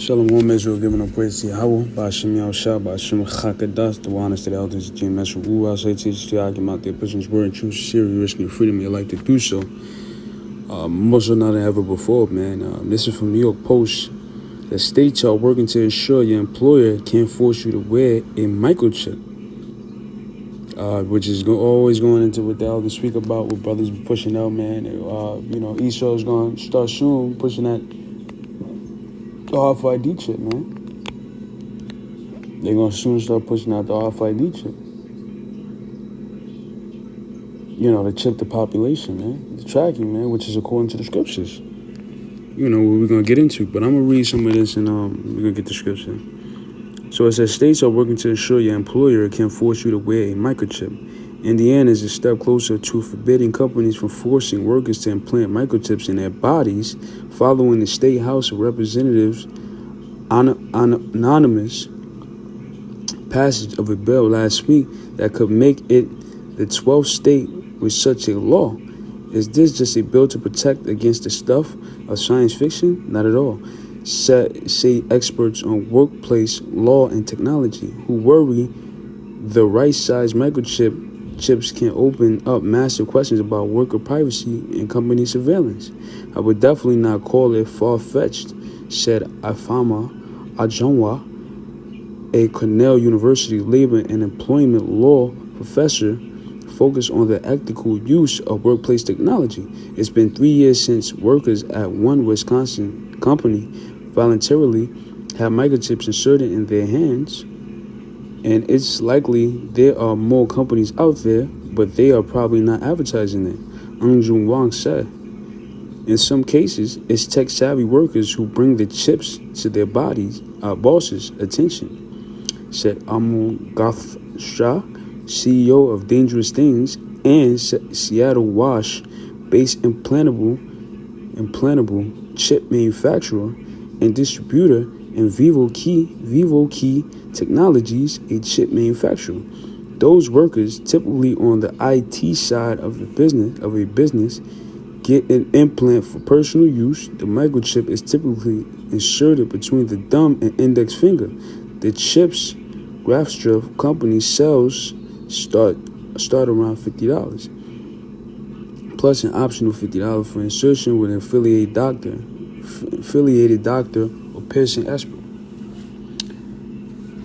Shalom, Israel, giving no praise to Yahweh, Ba'ashem Yahushua, Ba'ashem Chakadas, the honest to the elders, GMS Wu, I say teachers to y'all, give out their person's word and truth, sincerity, risking your freedom, you like to do so. More so now than ever before, man. This is from New York Post. The states are working to ensure your employer can't force you to wear a microchip, which is always going into what the elders speak about, what brothers be pushing out, man. Esau's going to start soon pushing that the RFID chip, man. They're going to soon start pushing out the RFID chip. To chip the population, man. The tracking, man, which is according to the scriptures. What we're going to get into. But I'm going to read some of this and we're going to get the scripture. So it says, states are working to ensure your employer can force you to wear a microchip. Indiana is a step closer to forbidding companies from forcing workers to implant microchips in their bodies following the State House of Representatives anonymous passage of a bill last week that could make it the 12th state with such a law. Is this just a bill to protect against the stuff of science fiction? Not at all. Say experts on workplace law and technology who worry the right size microchips can open up massive questions about worker privacy and company surveillance. I would definitely not call it far-fetched, said Ifeoma Ajonwa, a Cornell University labor and employment law professor focused on the ethical use of workplace technology. It's been 3 years since workers at one Wisconsin company voluntarily had microchips inserted in their hands, and it's likely there are more companies out there, but they are probably not advertising it, Jun Wang said. In some cases, it's tech-savvy workers who bring the chips to their bosses' attention, said Amol Shah, CEO of Dangerous Things and Seattle Wash-based implantable chip manufacturer and distributor, and Vivo Key Technologies, a chip manufacturer. Those workers, typically on the IT side of a business, get an implant for personal use. The microchip is typically inserted between the thumb and index finger. The chips Grafstra company sells start around $50, plus an optional $50 for insertion with an affiliated doctor or piercing expert.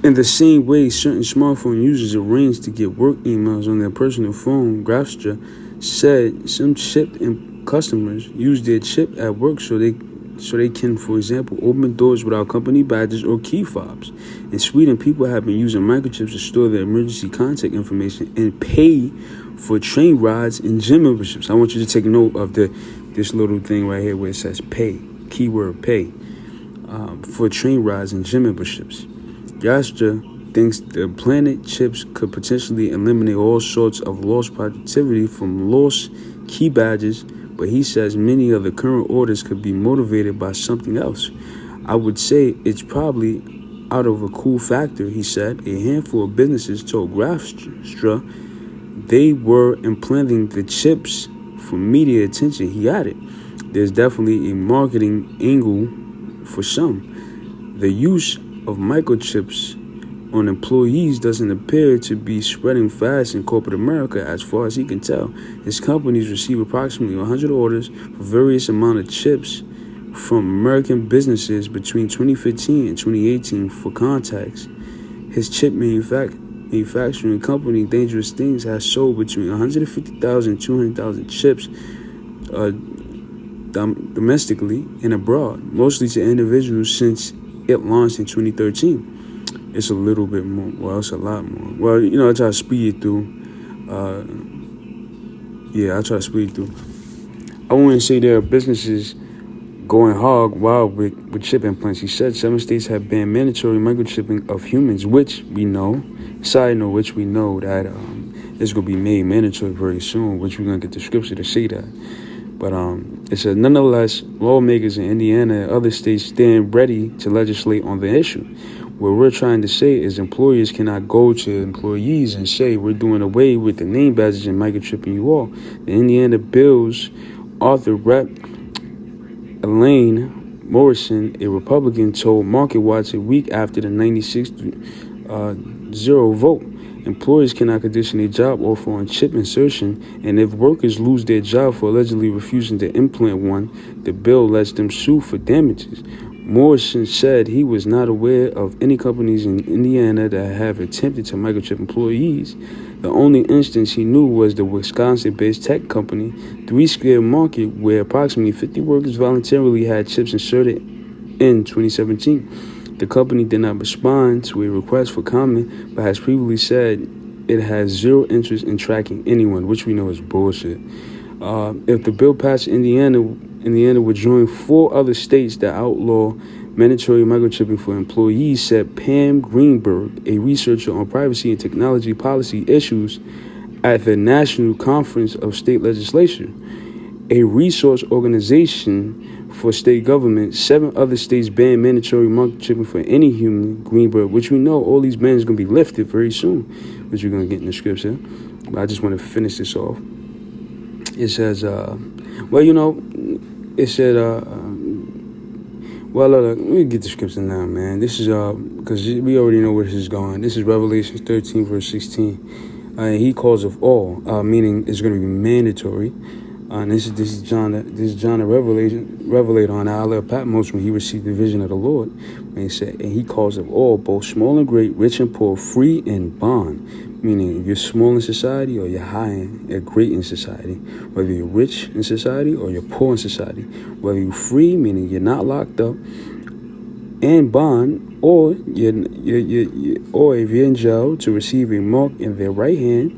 In the same way certain smartphone users arrange to get work emails on their personal phone, Grafstra said some chip customers use their chip at work so they can, for example, open doors without company badges or key fobs. In Sweden, people have been using microchips to store their emergency contact information and pay for train rides and gym memberships. I want you to take note of this little thing right here where it says pay, keyword pay, for train rides and gym memberships. Grafstra thinks the implanted chips could potentially eliminate all sorts of lost productivity from lost key badges, but he says many of the current orders could be motivated by something else. I would say it's probably out of a cool factor, he said. A handful of businesses told Grafstra they were implanting the chips for media attention. He added, there's definitely a marketing angle for some. The use of microchips on employees doesn't appear to be spreading fast in corporate America as far as he can tell. His companies receive approximately 100 orders for various amount of chips from American businesses between 2015 and 2018 for contacts. His chip manufacturing company, Dangerous Things, has sold between 150,000 and 200,000 chips domestically and abroad, mostly to individuals since it launched in 2013. It's a little bit more. Well, it's a lot more. Well, I try to speed it through. I try to speed it through. I wouldn't say there are businesses going hog wild with chip implants. He said 7 states have banned mandatory microchipping of humans, which we know. Side note, which we know that it's going to be made mandatory very soon, which we're going to get the scripture to say that. But it says, nonetheless, lawmakers in Indiana and other states stand ready to legislate on the issue. What we're trying to say is employers cannot go to employees and say we're doing away with the name badges and microchipping you all. The Indiana bill's author, Rep. Elaine Morrison, a Republican, told MarketWatch a week after the 96-0 vote. Employers cannot condition a job offer on chip insertion, and if workers lose their job for allegedly refusing to implant one, the bill lets them sue for damages. Morrison said he was not aware of any companies in Indiana that have attempted to microchip employees. The only instance he knew was the Wisconsin-based tech company, Three Square Market, where approximately 50 workers voluntarily had chips inserted in 2017. The company did not respond to a request for comment, but has previously said it has zero interest in tracking anyone, which we know is bullshit. If the bill passed, Indiana would join 4 other states that outlaw mandatory microchipping for employees, said Pam Greenberg, a researcher on privacy and technology policy issues at the National Conference of State Legislature, a resource organization for state government. 7 other states ban mandatory microchipping for any human, Greenberg, which we know all these bans are going to be lifted very soon, which we're going to get in the scripts here. But I just want to finish this off. It says, let me get the scripture now, man. This is, because we already know where this is going. This is Revelation 13, verse 16. He calls of all, meaning it's going to be mandatory. And this is John the Revelator on the Isle of Patmos when he received the vision of the Lord. And he said, and he calls of all, both small and great, rich and poor, free and bond. Meaning if you're small in society or you're great in society, whether you're rich in society or you're poor in society, whether you're free, meaning you're not locked up, and bond, or or if you're in jail, to receive a mark in their right hand.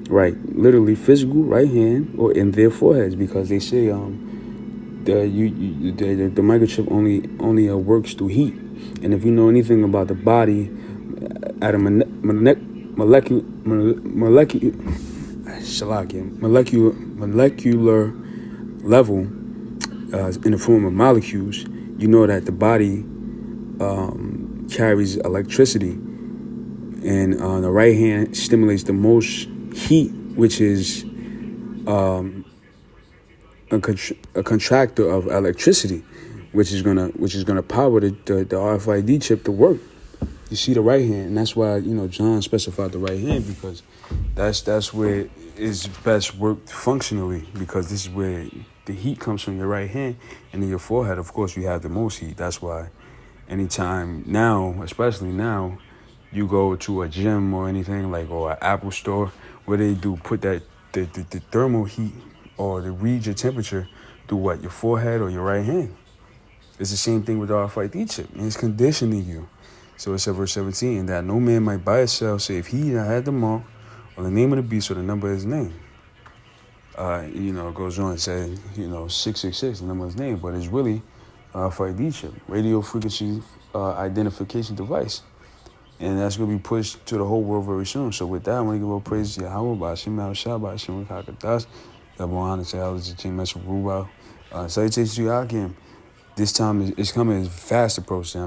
Right, literally physical right hand, or in their foreheads, because they say the microchip only works through heat. And if you know anything about the body at a molecular level, in the form of molecules, you know that the body carries electricity, and the right hand stimulates the most heat, which is a contractor of electricity, which is gonna power the RFID chip to work. You see the right hand, and that's why John specified the right hand, because that's where it is best worked functionally, because this is where the heat comes from your right hand, and in your forehead, of course, you have the most heat. That's why anytime now, especially now, you go to a gym or anything or an Apple store, where they do put that the thermal heat or to read your temperature through what, your forehead or your right hand. It's the same thing with the RFID chip, and it's conditioning you. So it said verse 17, that no man might buy or sell, save he that had the mark or the name of the beast or the number of his name. It goes on and says 666, the number of his name, but it's really RFID chip, radio frequency identification device. And that's going to be pushed to the whole world very soon. So with that, I want to give all praise to Yahweh, Ba'ashim Al-Shah, Ba'ashim Al-Kakadas, Gabuhan, Al-Jahal, Team Messer Rubal. Salutations to you, Akim. This time is coming as fast approaching.